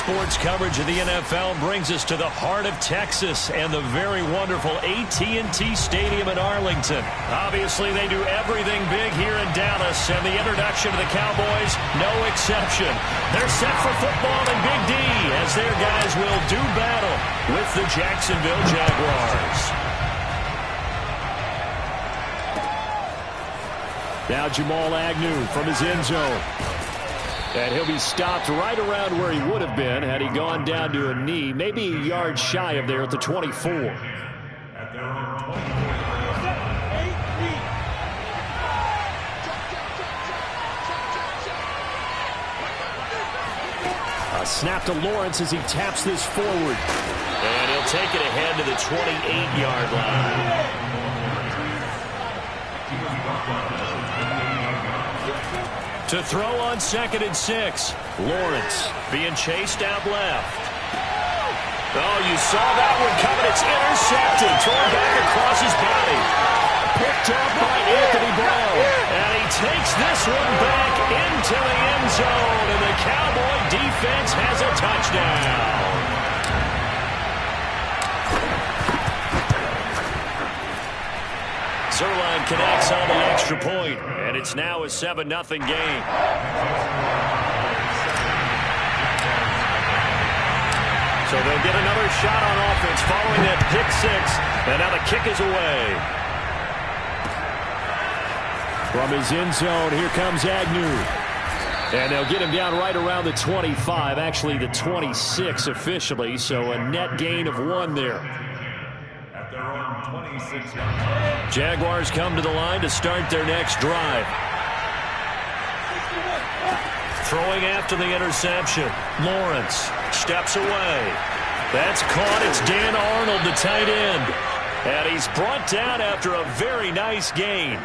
sports coverage of the NFL brings us to the heart of Texas and the very wonderful AT&T Stadium in Arlington. Obviously, they do everything big here in Dallas, and the introduction of the Cowboys, no exception. They're set for football in Big D as their guys will do battle with the Jacksonville Jaguars. Now Jamal Agnew from his end zone. And he'll be stopped right around where he would have been had he gone down to a knee, maybe a yard shy of there at the 24. A snap to Lawrence as he taps this forward. And he'll take it ahead to the 28-yard line. To throw on 2nd and 6. Lawrence being chased out left. Oh, you saw that one coming. It's intercepted. Torn back across his body. Picked up by Anthony Brown. And he takes this one back into the end zone. And the Cowboy defense has a touchdown. Zerline connects on the extra point, and it's now a 7-0 game. So they'll get another shot on offense following that pick six, and now the kick is away. From his end zone, here comes Agnew. And they'll get him down right around the 25, actually the 26 officially, so a net gain of 1 there. Jaguars come to the line to start their next drive. Throwing after the interception. Lawrence steps away. That's caught. It's Dan Arnold, the tight end. And he's brought down after a very nice gain.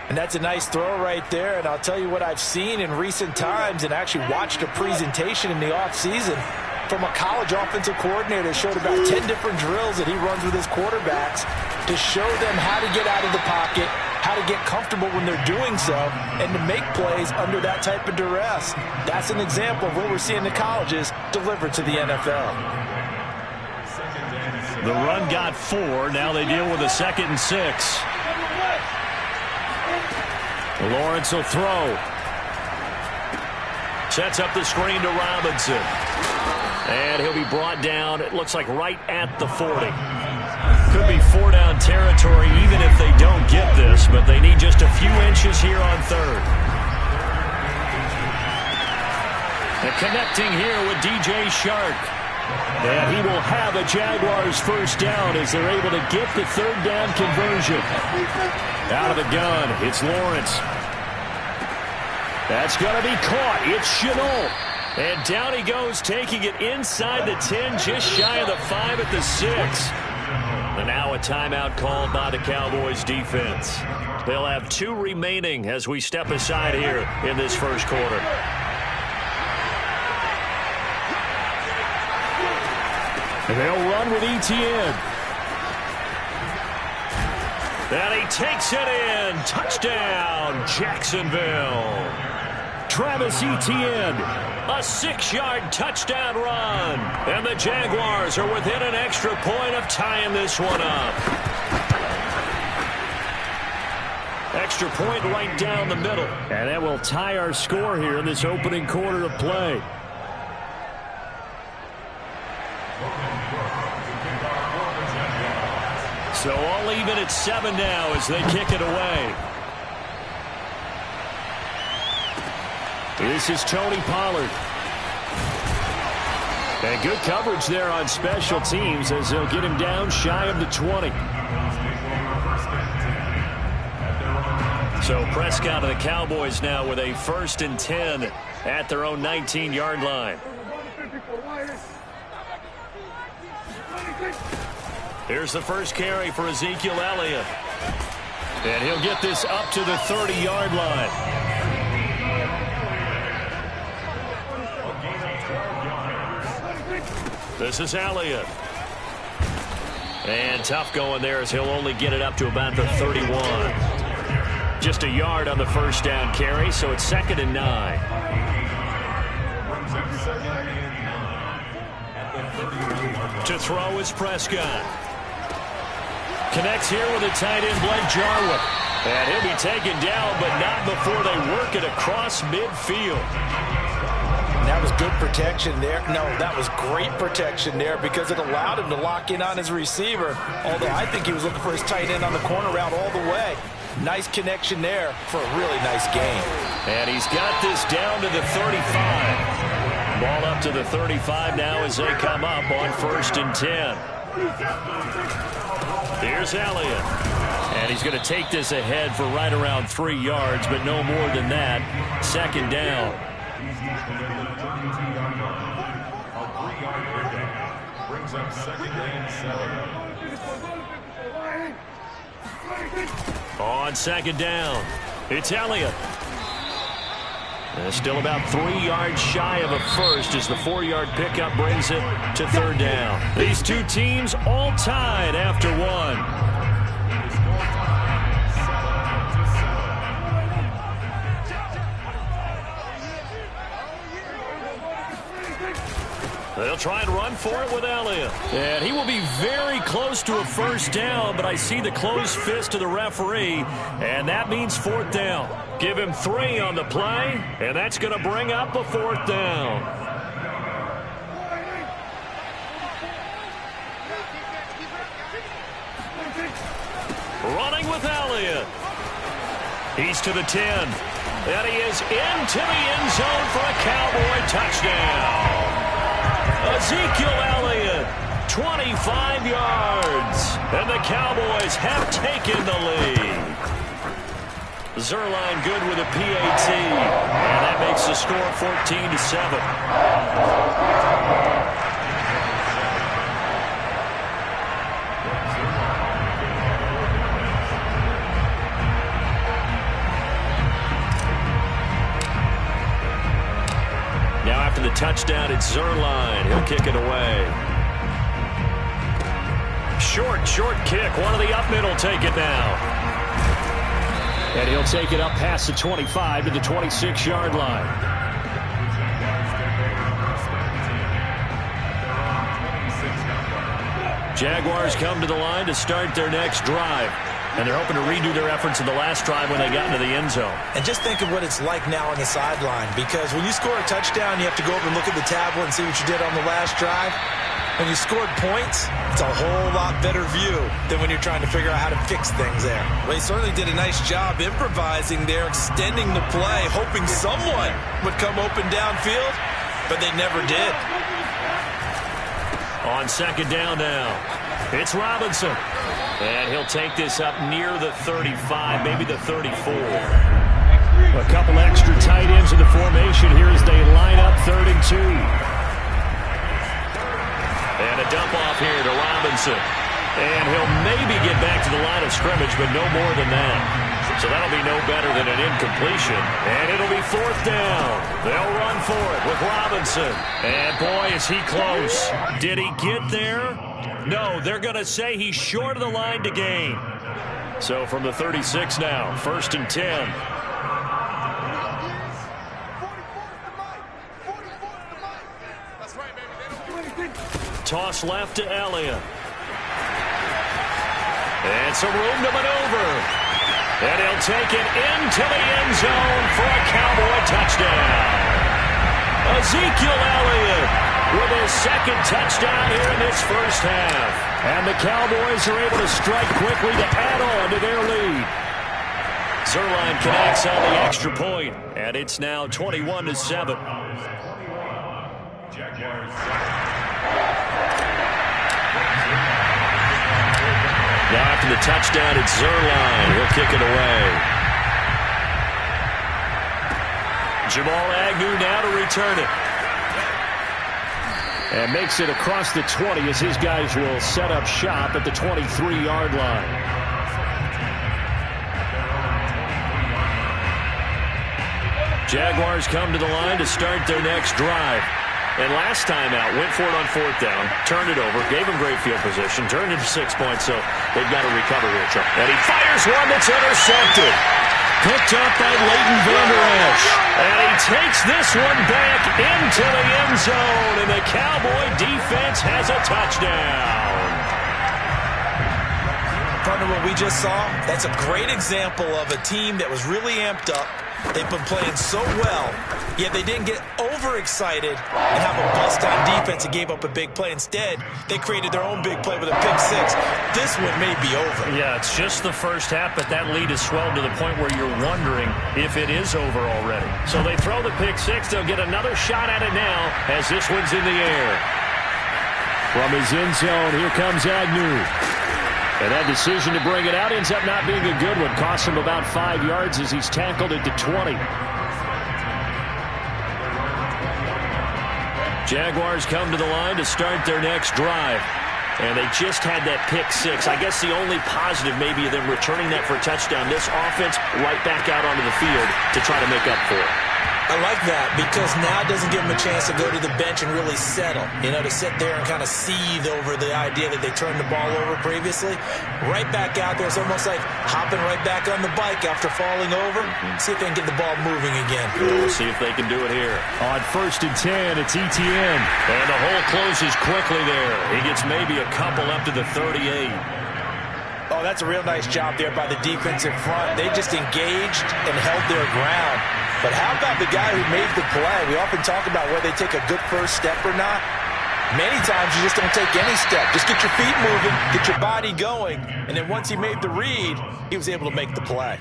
And that's a nice throw right there. And I'll tell you what I've seen in recent times and actually watched a presentation in the offseason from a college offensive coordinator. Showed about 10 different drills that he runs with his quarterbacks to show them how to get out of the pocket, how to get comfortable when they're doing so, and to make plays under that type of duress. That's an example of what we're seeing the colleges deliver to the NFL. The run got 4. Now they deal with a 2nd and 6. Lawrence will throw. Sets up the screen to Robinson. And he'll be brought down, it looks like right at the 40. Could be 4-down territory even if they don't get this, but they need just a few inches here on 3rd. And connecting here with DJ Shark. And he will have a Jaguars first down as they're able to get the 3rd down conversion. Out of the gun, it's Lawrence. That's going to be caught. It's Chenault. And down he goes, taking it inside the 10, just shy of the 5 at the 6. And now a timeout called by the Cowboys defense. They'll have 2 remaining as we step aside here in this first quarter. And they'll run with Etienne. And he takes it in. Touchdown, Jacksonville. Travis Etienne, a 6-yard touchdown run. And the Jaguars are within an extra point of tying this one up. Extra point right down the middle. And that will tie our score here in this opening quarter of play. So all even at 7 now as they kick it away. This is Tony Pollard. And good coverage there on special teams as they'll get him down shy of the 20. So Prescott and the Cowboys now with a 1st and 10 at their own 19-yard line. Here's the first carry for Ezekiel Elliott. And he'll get this up to the 30-yard line. This is Elliott. And tough going there as he'll only get it up to about the 31. Just a yard on the first down carry, so it's 2nd and 9. To throw is Prescott. Connects here with a tight end, Blake Jarwin. And he'll be taken down, but not before they work it across midfield. That was good protection there. No, that was great protection there because it allowed him to lock in on his receiver. Although I think he was looking for his tight end on the corner route all the way. Nice connection there for a really nice gain. And he's got this down to the 35. Ball up to the 35 now as they come up on 1st and 10. Here's Elliott. And he's going to take this ahead for right around 3 yards, but no more than that. 2nd down. Brings up 2nd and 7. On 2nd down, it's Elliott. Still about 3 yards shy of a first as the 4-yard pickup brings it to 3rd down. These two teams all tied after 1. They'll try and run for it with Elliott. And he will be very close to a 1st down, but I see the closed fist of the referee, and that means 4th down. Give him 3 on the play, and that's going to bring up a 4th down. Running with Elliott. He's to the 10. And he is into the end zone for a Cowboy touchdown. Ezekiel Elliott, 25 yards, and the Cowboys have taken the lead. Zerline good with a PAT, and that makes the score 14-7. Now after the touchdown, it's Zerline. He'll kick it away. Short kick. One of the up mid will take it now. And he'll take it up past the 25 to the 26-yard line. Jaguars come to the line to start their next drive. And they're hoping to redo their efforts in the last drive when they got into the end zone. And just think of what it's like now on the sideline, because when you score a touchdown, you have to go over and look at the tablet and see what you did on the last drive. When you scored points, it's a whole lot better view than when you're trying to figure out how to fix things there. Well, he certainly did a nice job improvising there, extending the play, hoping someone would come open downfield, but they never did. On 2nd down now, it's Robinson. And he'll take this up near the 35, maybe the 34. A couple extra tight ends in the formation here as they line up 3rd and 2. And a dump off here to Robinson. And he'll maybe get back to the line of scrimmage, but no more than that. So that'll be no better than an incompletion. And it'll be 4th down. They'll run for it with Robinson. And boy, is he close. Did he get there? No, they're going to say he's short of the line to gain. So from the 36 now, 1st and 10. Toss left to Elliott. And some room to maneuver. And he'll take it into the end zone for a Cowboy touchdown. Ezekiel Elliott with his 2nd touchdown here in this first half. And the Cowboys are able to strike quickly to add on to their lead. Zerline connects on the extra point, and it's now 21-7. Now after the touchdown, it's Zerline. He'll kick it away. Jamal Agnew now to return it. And makes it across the 20 as his guys will set up shop at the 23-yard line. Jaguars come to the line to start their next drive. And last time out, went for it on 4th down, turned it over, gave him great field position, turned it to 6 points, so they've got to recover here, Chuck. And he fires one that's intercepted. Picked up by Leighton Vander Esch. And he takes this one back into the end zone. And the Cowboy defense has a touchdown. Partner, what we just saw, that's a great example of a team that was really amped up. They've been playing so well, yet they didn't get overexcited and have a bust on defense and gave up a big play. Instead, they created their own big play with a pick six. This one may be over. Yeah, it's just the first half, but that lead has swelled to the point where you're wondering if it is over already. So they throw the pick six. They'll get another shot at it now as this one's in the air. From his end zone, here comes Agnew. And that decision to bring it out ends up not being a good one. Costs him about 5 yards as he's tackled at the 20. Jaguars come to the line to start their next drive. And they just had that pick six. I guess the only positive maybe of them returning that for a touchdown. This offense right back out onto the field to try to make up for it. I like that because now it doesn't give them a chance to go to the bench and really settle. You know, to sit there and kind of seethe over the idea that they turned the ball over previously. Right back out there. It's almost like hopping right back on the bike after falling over. See if they can get the ball moving again. We'll see if they can do it here. On 1st and 10, it's ETN. And the hole closes quickly there. He gets maybe a couple up to the 38. Oh, that's a real nice job there by the defense in front. They just engaged and held their ground. But how about the guy who made the play? We often talk about whether they take a good first step or not. Many times you just don't take any step. Just get your feet moving, get your body going, and then once he made the read, he was able to make the play.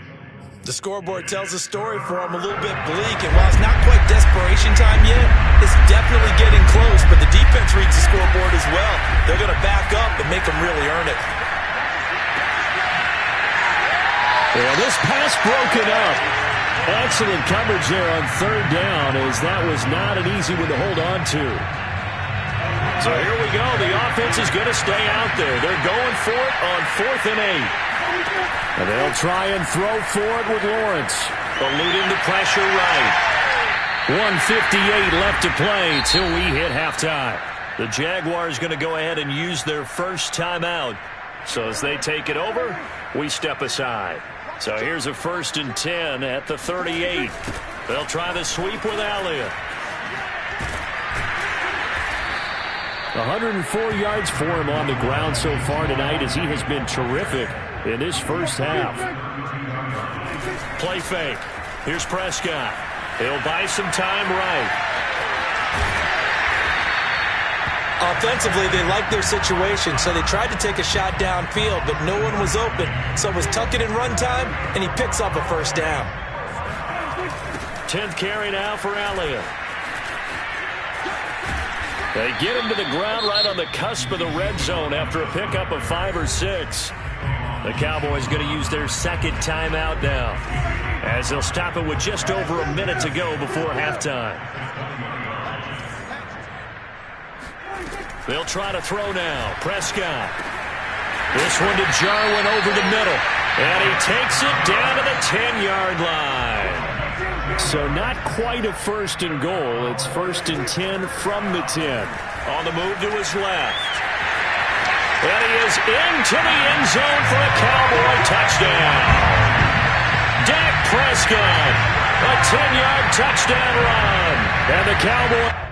The scoreboard tells a story for him a little bit bleak, and while it's not quite desperation time yet, it's definitely getting close, but the defense reads the scoreboard as well. They're going to back up and make them really earn it. Well, this pass broken up. Excellent coverage there on 3rd down, as that was not an easy one to hold on to. So here we go. The offense is going to stay out there. They're going for it on 4th and 8. And they'll try and throw for it with Lawrence. Eluding the pressure right. 1:58 left to play till we hit halftime. The Jaguars going to go ahead and use their first timeout. So as they take it over, we step aside. So here's a 1st and 10 at the 38. They'll try the sweep with Elliott. 104 yards for him on the ground so far tonight, as he has been terrific in this first half. Play fake. Here's Prescott. He'll buy some time right. Offensively, they liked their situation, so they tried to take a shot downfield, but no one was open. So it was tuck it in run time, and he picks up a first down. 10th carry now for Elliott. They get him to the ground right on the cusp of the red zone after a pickup of 5 or 6. The Cowboys going to use their second timeout now, as they'll stop it with just over a minute to go before halftime. They'll try to throw now. Prescott. This one to Jarwin over the middle. And he takes it down to the 10-yard line. So not quite a 1st and goal. It's 1st and 10 from the 10. On the move to his left. And he is into the end zone for a Cowboy touchdown. Dak Prescott. A 10-yard touchdown run. And the Cowboys...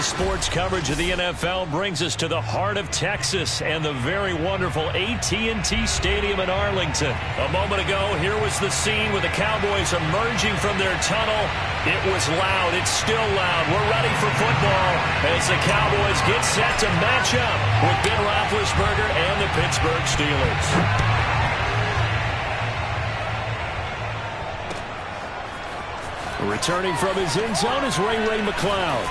Today's sports coverage of the NFL brings us to the heart of Texas and the very wonderful AT&T Stadium in Arlington. A moment ago, here was the scene with the Cowboys emerging from their tunnel. It was loud. It's still loud. We're ready for football as the Cowboys get set to match up with Ben Roethlisberger and the Pittsburgh Steelers. Returning from his end zone is Ray McCloud.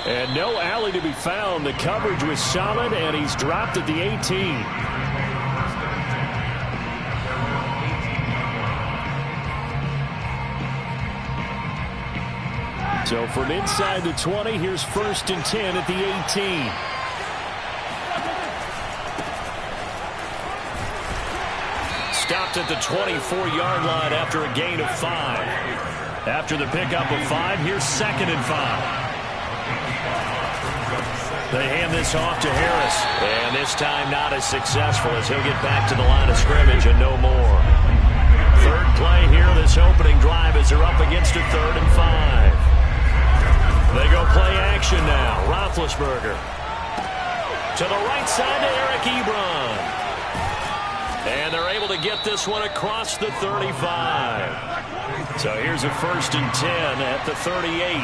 And no alley to be found. The coverage was solid, and he's dropped at the 18. So from inside the 20, here's 1st and 10 at the 18. Stopped at the 24-yard line after a gain of 5. After the pickup of 5, here's 2nd and 5. They hand this off to Harris. And this time not as successful as he'll get back to the line of scrimmage and no more. Third play here, this opening drive as they're up against a 3rd and 5. They go play action now. Roethlisberger. To the right side to Eric Ebron. And they're able to get this one across the 35. So here's a 1st and 10 at the 38.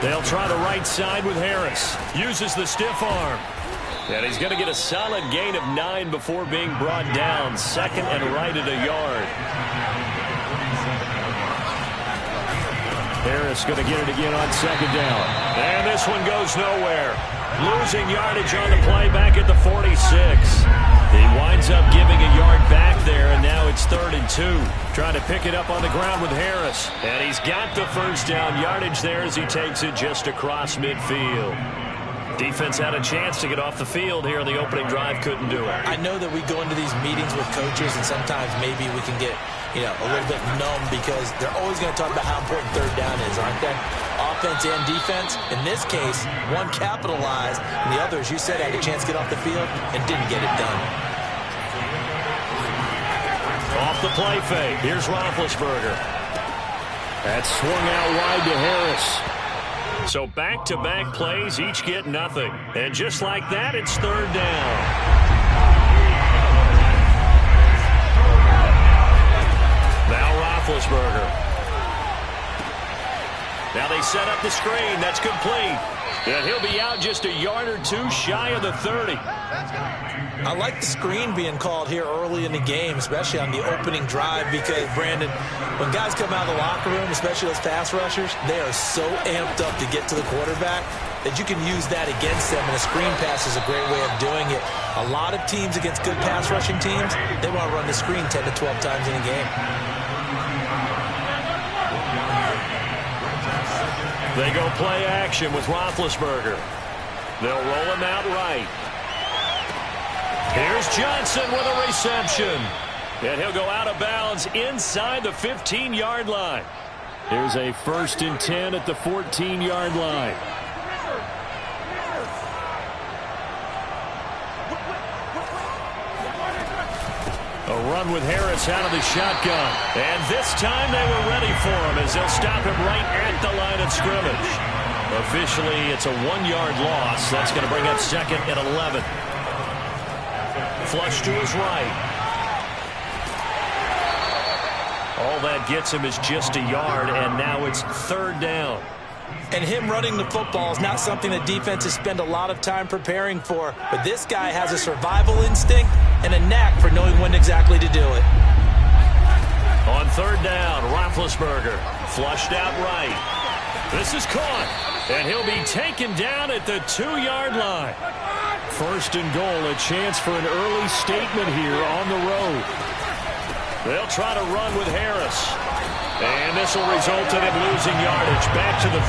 They'll try the right side with Harris. Uses the stiff arm. And he's going to get a solid gain of 9 before being brought down. 2nd and right at a yard. Harris going to get it again on 2nd down. And this one goes nowhere. Losing yardage on the play back at the 46. He winds up giving a yard back there, and now it's 3rd and 2. Trying to pick it up on the ground with Harris. And he's got the 1st down yardage there as he takes it just across midfield. Defense had a chance to get off the field here in the opening drive. Couldn't do it. I know that we go into these meetings with coaches, and sometimes maybe we can get a little bit numb because they're always going to talk about how important 3rd down is, aren't they? Offense and defense. In this case, one capitalized, and the other, as you said, had a chance to get off the field and didn't get it done. Off the play fake. Here's Roethlisberger. That's swung out wide to Harris. So back-to-back plays, each get nothing. And just like that, it's 3rd down. Now Roethlisberger. Now they set up the screen. That's complete. And he'll be out just a yard or 2 shy of the 30. I like the screen being called here early in the game, especially on the opening drive, because, Brandon, when guys come out of the locker room, especially those pass rushers, they are so amped up to get to the quarterback that you can use that against them, and a screen pass is a great way of doing it. A lot of teams against good pass rushing teams, they want to run the screen 10 to 12 times in a game. They go play action with Roethlisberger. They'll roll him out right. Here's Johnson with a reception. And he'll go out of bounds inside the 15-yard line. Here's a 1st and 10 at the 14-yard line. A run with Harris out of the shotgun. And this time they were ready for him as they'll stop him right at the line of scrimmage. Officially, it's a 1-yard loss. That's going to bring up 2nd and 11. Flush to his right. All that gets him is just a yard, and now it's 3rd down. And him running the football is not something that defenses spend a lot of time preparing for. But this guy has a survival instinct and a knack for knowing when exactly to do it. On 3rd down, Roethlisberger flushed out right. This is caught, and he'll be taken down at the 2-yard line. 1st and goal, a chance for an early statement here on the road. They'll try to run with Harris. And this will result in him losing yardage back to the 3.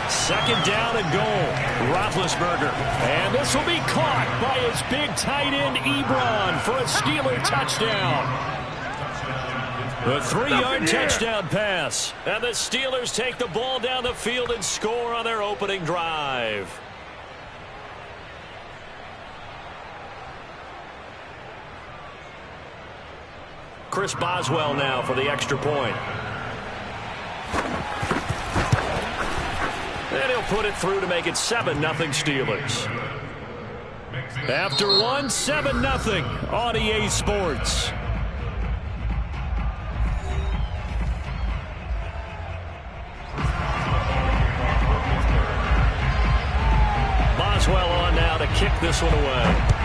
Second down and goal. Roethlisberger. And this will be caught by his big tight end, Ebron, for a Steeler touchdown. A 3-yard touchdown pass. And the Steelers take the ball down the field and score on their opening drive. Chris Boswell now for the extra point. And he'll put it through to make it 7-0 Steelers. After one, 7-0 on EA Sports. Boswell on now to kick this one away.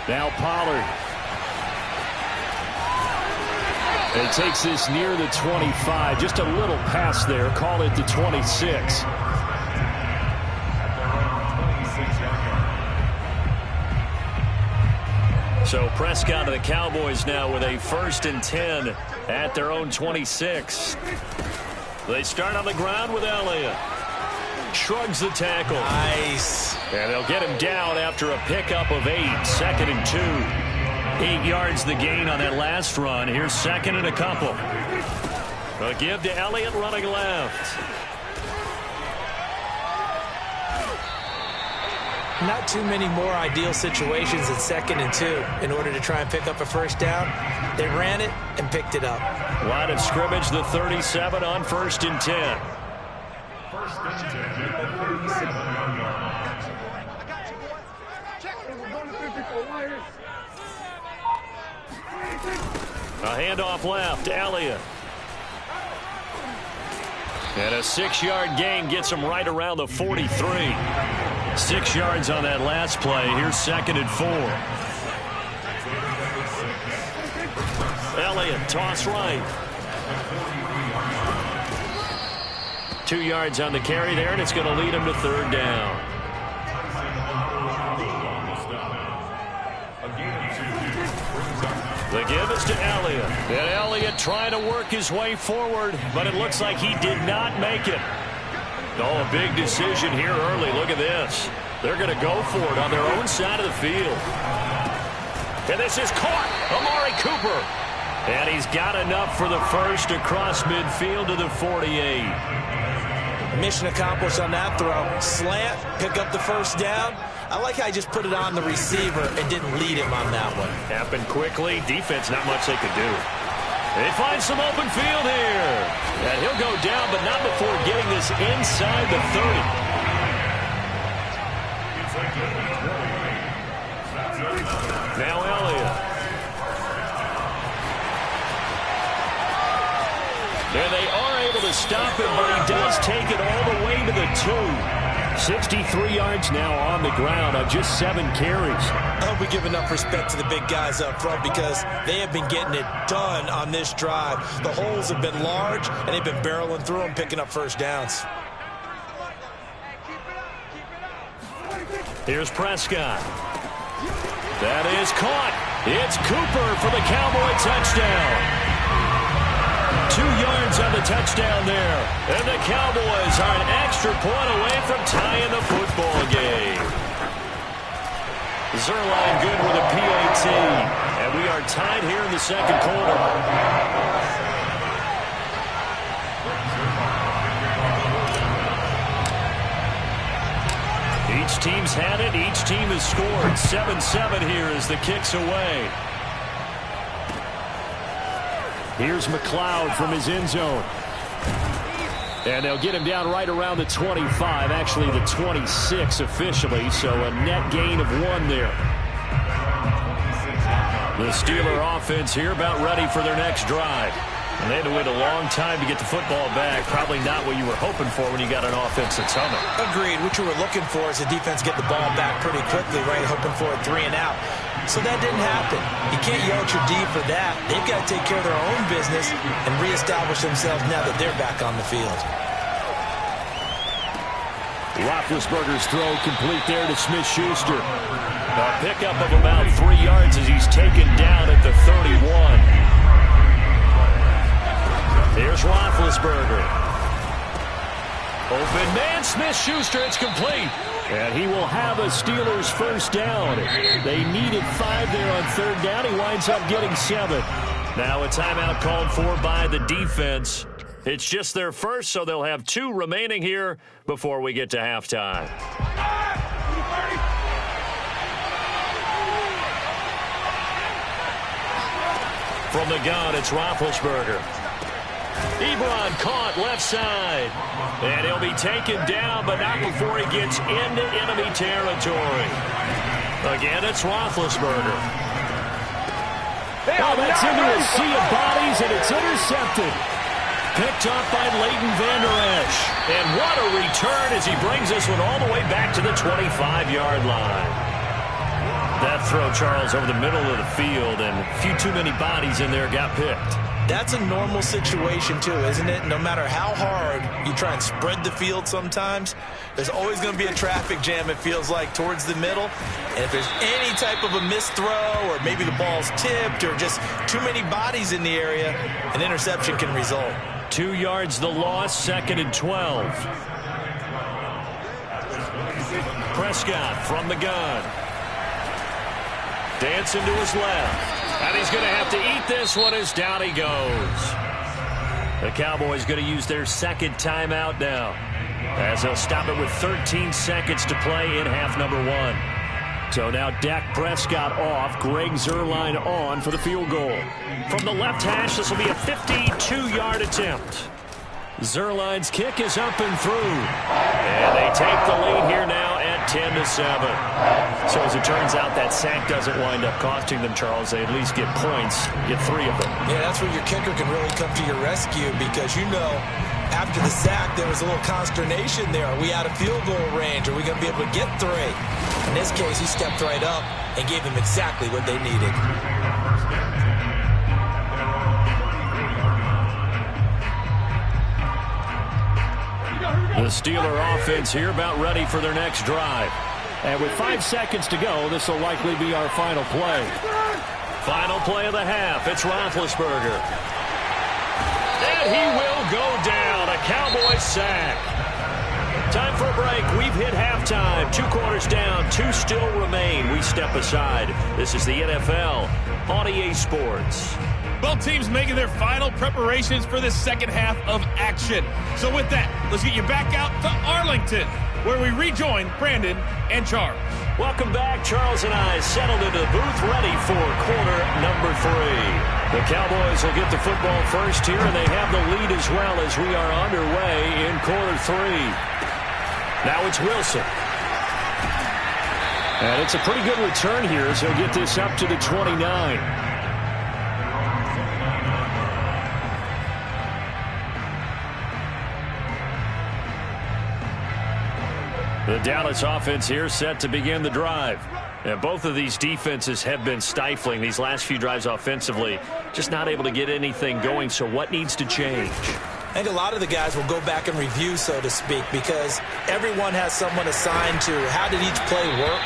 Now Pollard. It takes this near the 25. Just a little pass there. Call it the 26. So Prescott and the Cowboys now with a 1st and 10 at their own 26. They start on the ground with Elliott. Shrugs the tackle. Nice. And they'll get him down after a pickup of 8. 2nd and 2. 8 yards the gain on that last run. Here's 2nd and a couple. A give to Elliott running left. Not too many more ideal situations in 2nd and 2 in order to try and pick up a 1st down. They ran it and picked it up. Line of scrimmage, the 37 on 1st and 10. A handoff left, Elliott. And a 6-yard gain gets him right around the 43. 6 yards on that last play. Here's 2nd and 4. Elliott, toss right. 2 yards on the carry there, and it's going to lead him to 3rd down. The give is to Elliott. And Elliott trying to work his way forward, but it looks like he did not make it. Oh, a big decision here early. Look at this. They're going to go for it on their own side of the field. And this is caught. Amari Cooper. And he's got enough for the 1st across midfield to the 48. Mission accomplished on that throw. Slant, pick up the 1st down. I like how he just put it on the receiver and didn't lead him on that one. Happened quickly. Defense, not much they could do. They find some open field here. And he'll go down, but not before getting this inside the 30. Now Elliott. And they are able to stop him, but he does take it all the way to the 2. 63 yards now on the ground on just 7 carries. I hope we give enough respect to the big guys up front because they have been getting it done on this drive. The holes have been large, and they've been barreling through them, picking up 1st downs. Here's Prescott. That is caught. It's Cooper for the Cowboy touchdown. 2 yards on the touchdown there. And the Cowboys are an extra point away from tying the football game. Zerline good with a PAT. And we are tied here in the 2nd quarter. Each team's had it. Each team has scored. 7-7 here as the kick's away. Here's McLeod from his end zone. And they'll get him down right around the 25, actually the 26 officially, so a net gain of 1 there. The Steeler offense here about ready for their next drive. And they had to wait a long time to get the football back. Probably not what you were hoping for when you got an offense that's humming. Agreed. What you were looking for is the defense get the ball back pretty quickly, right? Hoping for a 3 and out. So that didn't happen. You can't yell at your D for that. They've got to take care of their own business and reestablish themselves now that they're back on the field. Roethlisberger's throw complete there to Smith-Schuster. A pickup of about 3 yards as he's taken down at the 31. Here's Roethlisberger. Open man, Smith-Schuster, it's complete. And he will have a Steelers 1st down. They needed 5 there on 3rd down. He winds up getting 7. Now a timeout called for by the defense. It's just their 1st, so they'll have 2 remaining here before we get to halftime. From the gun, it's Roethlisberger. Ebron caught left side. And he'll be taken down, but not before he gets into enemy territory. Again, it's Roethlisberger. Oh, that's into a sea of bodies, and it's intercepted. Picked up by Leighton Vander Esch. And what a return as he brings this one all the way back to the 25-yard line. That throw, Charles, over the middle of the field, and a few too many bodies in there got picked. That's a normal situation, too, isn't it? No matter how hard you try and spread the field sometimes, there's always going to be a traffic jam, it feels like, towards the middle. And if there's any type of a missed throw or maybe the ball's tipped or just too many bodies in the area, an interception can result. 2 yards the loss, 2nd and 12. Prescott from the gun. Dancing to his left. And he's going to have to eat this one as down he goes. The Cowboys going to use their second timeout now, as they'll stop it with 13 seconds to play in half number 1. So now Dak Prescott off, Greg Zuerlein on for the field goal. From the left hash, this will be a 52-yard attempt. Zuerlein's kick is up and through. And they take the lead here now at 10-7. So as it turns out, that sack doesn't wind up costing them, Charles. They at least get points, get 3 of them. Yeah, that's where your kicker can really come to your rescue because, you know, after the sack, there was a little consternation there. Are we out of field goal range? Are we going to be able to get 3? In this case, he stepped right up and gave them exactly what they needed. The Steeler offense here about ready for their next drive. And with 5 seconds to go, this will likely be our final play. Final play of the half. It's Roethlisberger. And he will go down. A Cowboys sack. Time for a break. We've hit halftime. 2 quarters down. 2 still remain. We step aside. This is the NFL on EA Sports. Both teams making their final preparations for this second half of action. So with that, let's get you back out to Arlington, where we rejoin Brandon and Charles. Welcome back. Charles and I settled into the booth, ready for quarter number 3. The Cowboys will get the football first here, and they have the lead as well as we are underway in quarter 3. Now it's Wilson. And it's a pretty good return here as he'll get this up to the 29. The Dallas offense here set to begin the drive. And both of these defenses have been stifling these last few drives offensively. Just not able to get anything going, so what needs to change? I think a lot of the guys will go back and review, so to speak, because everyone has someone assigned to how did each play work.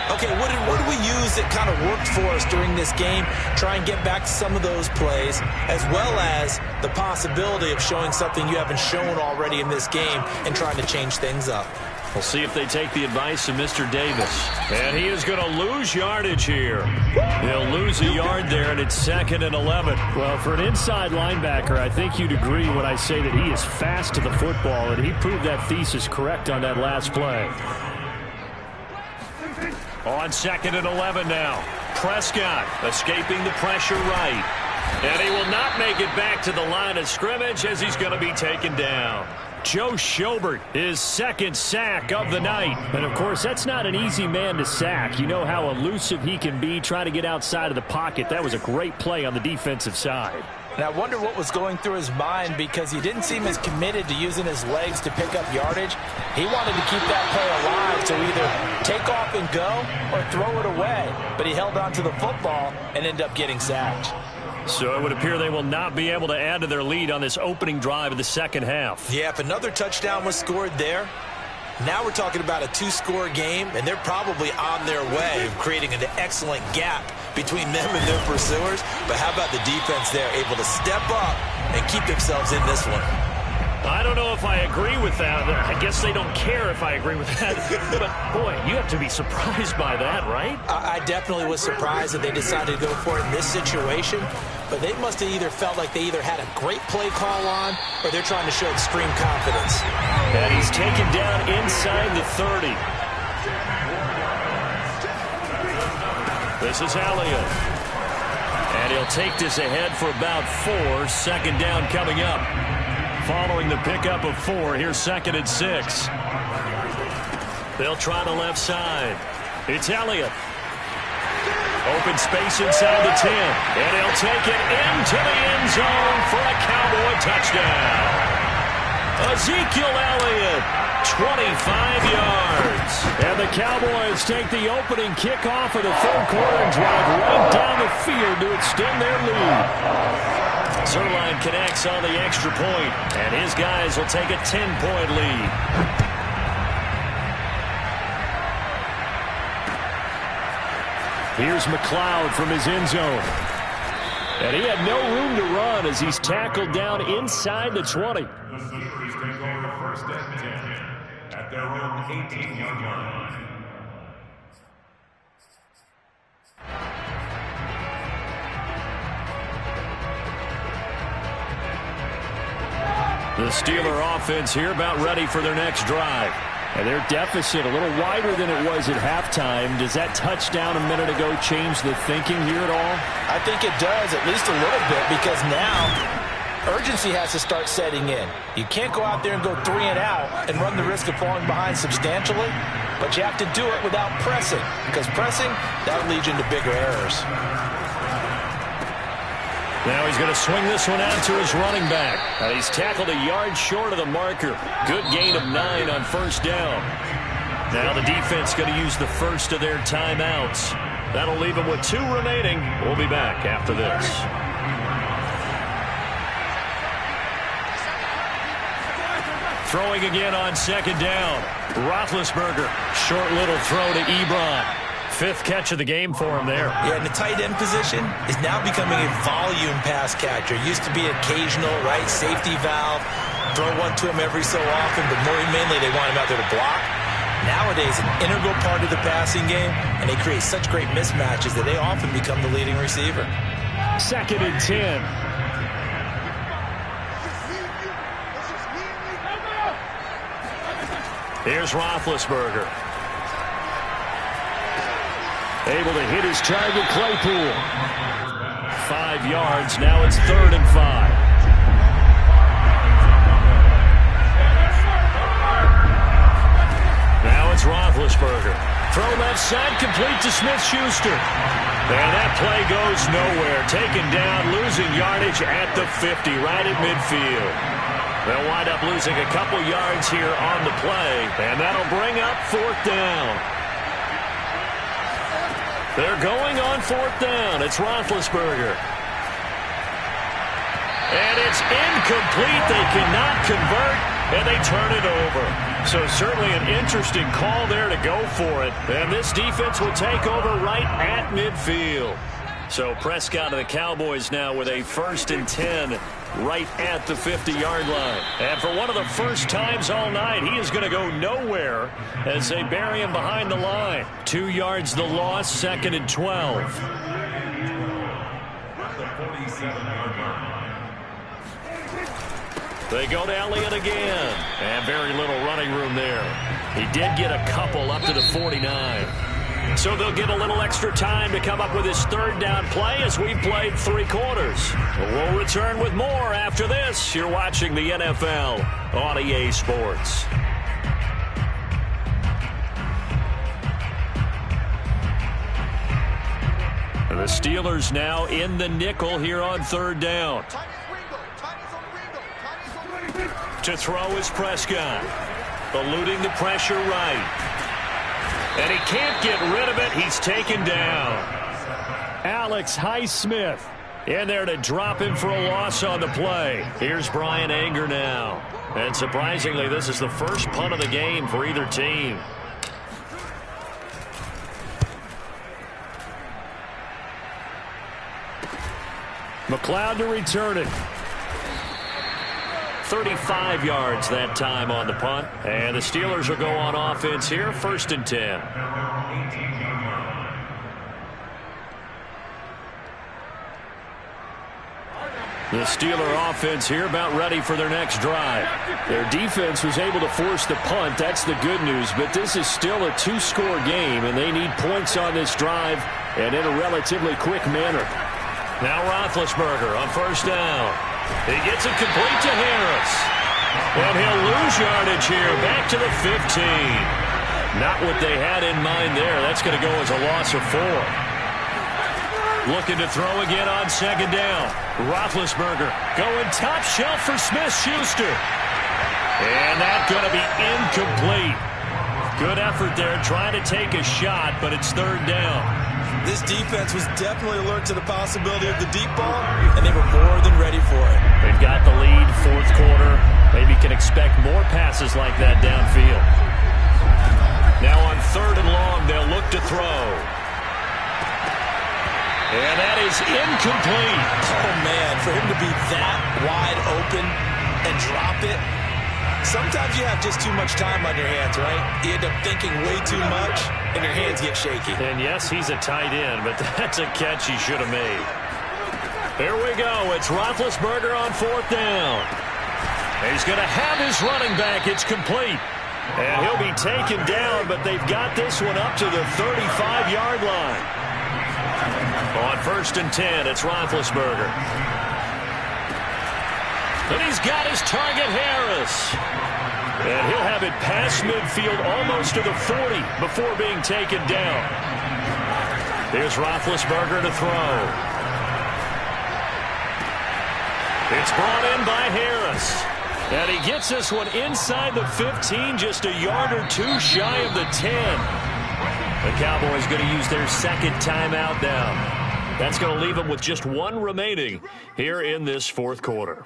Okay, what did we use that kind of worked for us during this game? Try and get back to some of those plays, as well as the possibility of showing something you haven't shown already in this game and trying to change things up. We'll see if they take the advice of Mr. Davis. And he is going to lose yardage here. He'll lose a yard there, and it's 2nd and 11. Well, for an inside linebacker, I think you'd agree when I say that he is fast to the football, and he proved that thesis correct on that last play. On 2nd and 11 now. Prescott escaping the pressure right. And he will not make it back to the line of scrimmage as he's going to be taken down. Joe Schobert, his 2nd sack of the night. And, of course, that's not an easy man to sack. You know how elusive he can be trying to get outside of the pocket. That was a great play on the defensive side. And I wonder what was going through his mind because he didn't seem as committed to using his legs to pick up yardage. He wanted to keep that play alive to either take off and go or throw it away. But he held on to the football and ended up getting sacked. So it would appear they will not be able to add to their lead on this opening drive of the second half. Yeah, if another touchdown was scored there, now we're talking about a 2-score game, and they're probably on their way of creating an excellent gap between them and their pursuers. But how about the defense there, able to step up and keep themselves in this one? I don't know if I agree with that. I guess they don't care if I agree with that. But, boy, you have to be surprised by that, right? I definitely was surprised that they decided to go for it in this situation. But they must have either felt like they either had a great play call on or they're trying to show extreme confidence. And he's taken down inside the 30. This is Elliott. And he'll take this ahead for about 4. Second down coming up. Following the pickup of 4, here's 2nd and 6. They'll try the left side. It's Elliott. Open space inside the 10. And he'll take it into the end zone for a Cowboy touchdown. Ezekiel Elliott, 25 yards. And the Cowboys take the opening kickoff of the third quarter and drive right down the field to extend their lead. Zerline connects on the extra point, and his guys will take a 10-point lead. Here's McLeod from his end zone. And he had no room to run as he's tackled down inside the 20. The Sixers take over first and 10 at their own 18-yard line. The Steeler offense here about ready for their next drive. And their deficit a little wider than it was at halftime. Does that touchdown a minute ago change the thinking here at all? I think it does, at least a little bit, because now urgency has to start setting in. You can't go out there and go 3 and out and run the risk of falling behind substantially, but you have to do it without pressing, because pressing, that'll lead you into bigger errors. Now he's going to swing this one out to his running back. And he's tackled a yard short of the marker. Good gain of 9 on first down. Now the defense going to use the first of their timeouts. That'll leave him with 2 remaining. We'll be back after this. Throwing again on second down. Roethlisberger. Short little throw to Ebron. 5th catch of the game for him there. Yeah, and the tight end position is now becoming a volume pass catcher. Used to be occasional, right, safety valve, throw one to him every so often, but more mainly they want him out there to block. Nowadays, an integral part of the passing game, and they create such great mismatches that they often become the leading receiver. 2nd and 10. Here's Roethlisberger. Able to hit his target, Claypool. 5 yards. Now it's 3rd and 5. Now it's Roethlisberger. Throw left side, complete to Smith-Schuster. And that play goes nowhere. Taken down, losing yardage at the 50, right at midfield. They'll wind up losing a couple yards here on the play, and that'll bring up 4th down. They're going on 4th down. It's Roethlisberger. And it's incomplete. They cannot convert, and they turn it over. So certainly an interesting call there to go for it. And this defense will take over right at midfield. So Prescott and the Cowboys now with a 1st and 10 right at the 50-yard line. And for one of the first times all night, he is going to go nowhere as they bury him behind the line. 2 yards the loss, 2nd and 12. They go to Elliott again. And very little running room there. He did get a couple up to the 49. So they'll get a little extra time to come up with his 3rd down play as we played 3 quarters. We'll return with more after this. You're watching the NFL on EA Sports. The Steelers now in the nickel here on 3rd down. To throw is Prescott. Eluding the pressure right. And he can't get rid of it. He's taken down. Alex Highsmith in there to drop him for a loss on the play. Here's Brian Anger now. And surprisingly, this is the first punt of the game for either team. McLeod to return it. 35 yards that time on the punt. And the Steelers will go on offense here, 1st and 10. The Steeler offense here about ready for their next drive. Their defense was able to force the punt. That's the good news. But this is still a 2-score game, and they need points on this drive and in a relatively quick manner. Now Roethlisberger on first down. He gets it complete to Harris. And he'll lose yardage here, back to the 15. Not what they had in mind there. That's going to go as a loss of 4. Looking to throw again on second down. Roethlisberger going top shelf for Smith-Schuster. And that's going to be incomplete. Good effort there trying to take a shot, but it's third down. This defense was definitely alert to the possibility of the deep ball, and they were more than ready for it. They've got the lead, fourth quarter. Maybe can expect more passes like that downfield. Now on third and long, they'll look to throw. And that is incomplete. Oh, man, for him to be that wide open and drop it. Sometimes you have just too much time on your hands, right? You end up thinking way too much, and your hands get shaky. And yes, he's a tight end, but that's a catch he should have made. Here we go. It's Roethlisberger on fourth down. He's going to have his running back. It's complete. And he'll be taken down, but they've got this one up to the 35-yard line. On first and 10, it's Roethlisberger. And he's got his target, Harris. And he'll have it past midfield almost to the 40 before being taken down. Here's Roethlisberger to throw. It's brought in by Harris. And he gets this one inside the 15, just a yard or two shy of the 10. The Cowboys going to use their second timeout now. That's going to leave them with just one remaining here in this fourth quarter.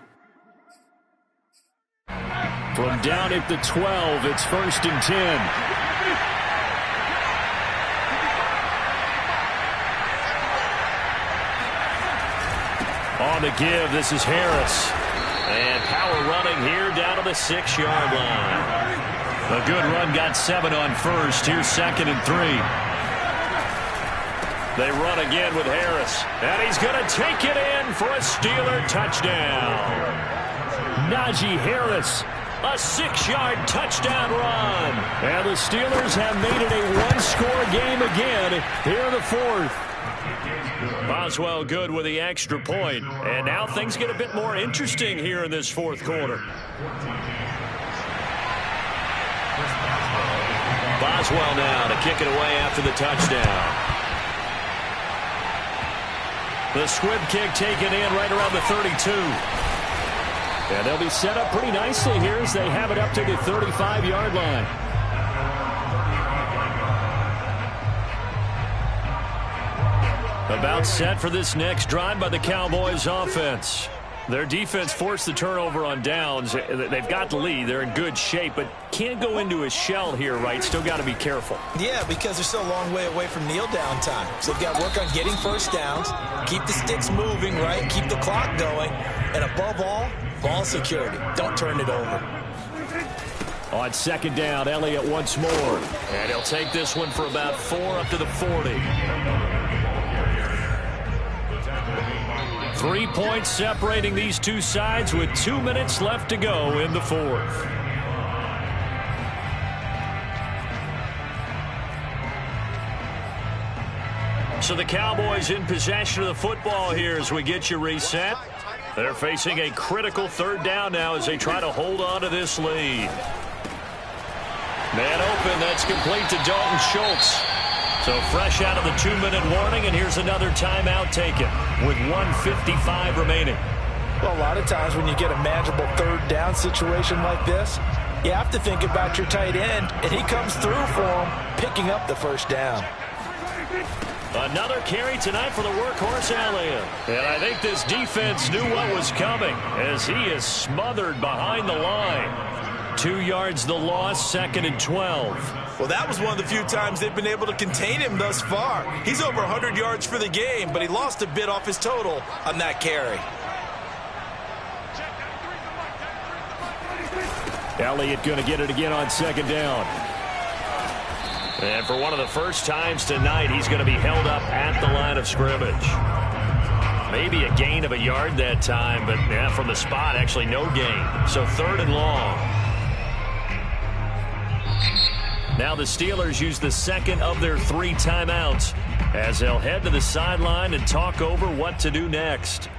From down at the 12, it's first and 10. On the give, this is Harris. And power running here down to the 6-yard line. A good run, got 7 on first. Here's second and 3. They run again with Harris. And he's going to take it in for a Steeler touchdown. Najee Harris, a 6-yard touchdown run. And the Steelers have made it a one-score game again here in the fourth. Boswell good with the extra point. And now things get a bit more interesting here in this fourth quarter. Boswell now to kick it away after the touchdown. The squib kick taken in right around the 32. And they'll be set up pretty nicely here as they have it up to the 35-yard line. About set for this next drive by the Cowboys offense. Their defense forced the turnover on downs. They've got the lead. They're in good shape, but can't go into a shell here, right? Still got to be careful. Yeah, because they're still a long way away from kneel down time. So they've got to work on getting first downs, keep the sticks moving, right? Keep the clock going. And above all, ball security. Don't turn it over. On second down, Elliott once more. And he'll take this one for about 4 up to the 40. 3 points separating these two sides with 2 minutes left to go in the fourth. So the Cowboys in possession of the football here as we get you reset. They're facing a critical third down now as they try to hold on to this lead. Man open, that's complete to Dalton Schultz. So fresh out of the 2-minute warning, and here's another timeout taken with 1:55 remaining. Well, a lot of times when you get a manageable third down situation like this, you have to think about your tight end, and he comes through for him, picking up the first down. Another carry tonight for the workhorse Elliott. And I think this defense knew what was coming as he is smothered behind the line. 2 yards the loss, second and 12. Well, that was one of the few times they've been able to contain him thus far. He's over 100 yards for the game, but he lost a bit off his total on that carry. Elliott going to get it again on second down. And for one of the first times tonight, he's going to be held up at the line of scrimmage. Maybe a gain of a yard that time, but yeah, from the spot, actually no gain. So third and long. Now the Steelers use the second of their 3 timeouts as they'll head to the sideline and talk over what to do next.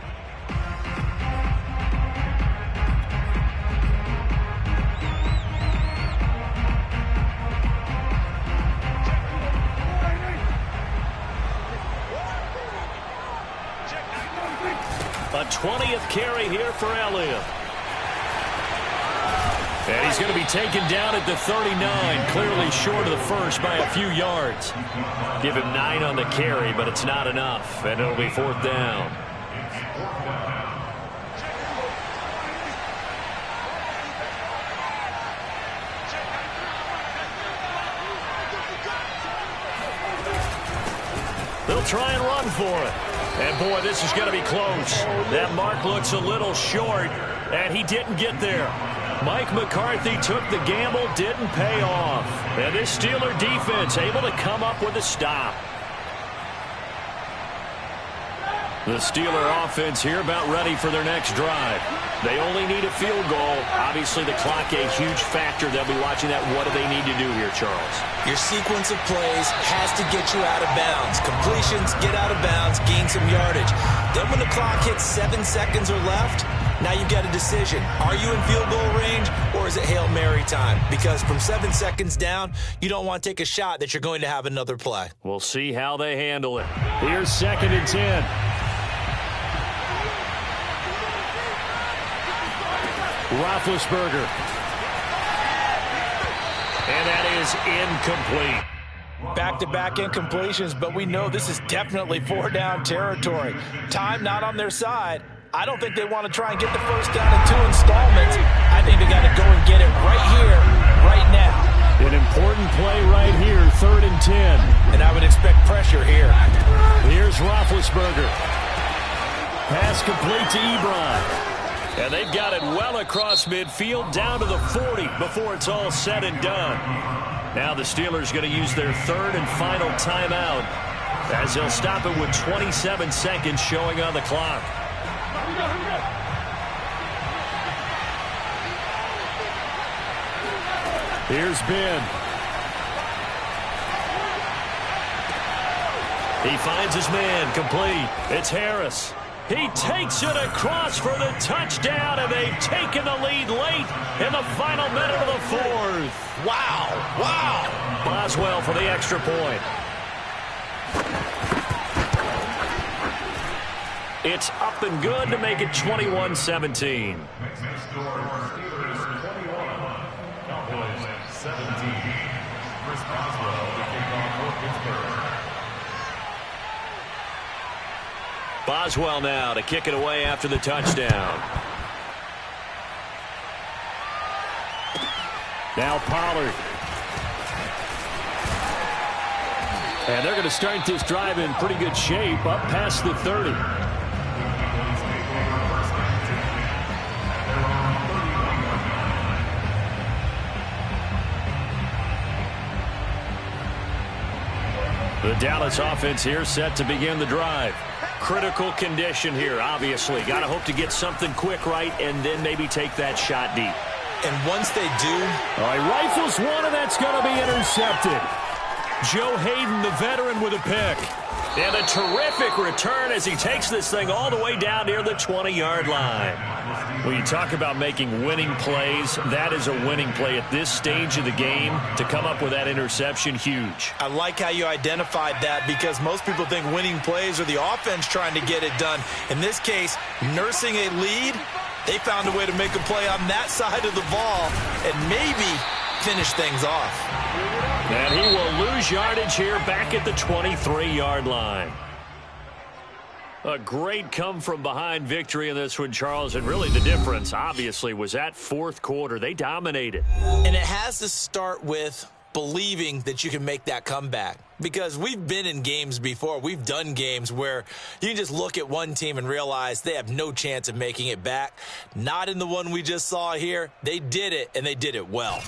A 20th carry here for Elliott. And he's going to be taken down at the 39, clearly short of the first by a few yards. Give him 9 on the carry, but it's not enough, and it'll be 4th down. They'll try and run for it. And, boy, this is going to be close. That mark looks a little short, and he didn't get there. Mike McCarthy took the gamble, didn't pay off. And this Steeler defense able to come up with a stop. The Steeler offense here about ready for their next drive. They only need a field goal. Obviously, the clock a huge factor. They'll be watching that. What do they need to do here, Charles? Your sequence of plays has to get you out of bounds. Completions, get out of bounds, gain some yardage. Then when the clock hits 7 seconds or left, now you've got a decision. Are you in field goal range, or is it Hail Mary time? Because from 7 seconds down, you don't want to take a shot that you're going to have another play. We'll see how they handle it. Here's 2nd and 10. Roethlisberger. And that is incomplete. Back-to-back incompletions, but we know this is definitely 4-down territory. Time not on their side. I don't think they want to try and get the first down in 2 installments. I think they got to go and get it right here, right now. An important play right here, 3rd and 10. And I would expect pressure here. Here's Roethlisberger. Pass complete to Ebron. And they've got it well across midfield, down to the 40 before it's all said and done. Now the Steelers going to use their 3rd and final timeout as they'll stop it with 27 seconds showing on the clock. Here's Ben. He finds his man, complete. It's Harris. He takes it across for the touchdown, and they've taken the lead late in the final minute of the 4th. Wow, wow. Boswell for the extra point. It's up and good to make it 21-17. Boswell now to kick it away after the touchdown. Now Pollard. And they're going to start this drive in pretty good shape, up past the 30. The Dallas offense here set to begin the drive. Critical condition here, obviously. Got to hope to get something quick right and then maybe take that shot deep. And once they do... All right, rifles one, and that's going to be intercepted. Joe Hayden, the veteran, with a pick. And a terrific return as he takes this thing all the way down near the 20-yard line. When you talk about making winning plays, that is a winning play at this stage of the game. To come up with that interception, huge. I like how you identified that, because most people think winning plays are the offense trying to get it done. In this case, nursing a lead, they found a way to make a play on that side of the ball and maybe finish things off. And he will lose yardage here back at the 23-yard line. A great come-from-behind victory in this one, Charles. And really the difference, obviously, was that 4th quarter. They dominated. And it has to start with believing that you can make that comeback. Because we've been in games before. We've done games where you can just look at one team and realize they have no chance of making it back. Not in the one we just saw here. They did it, and they did it well.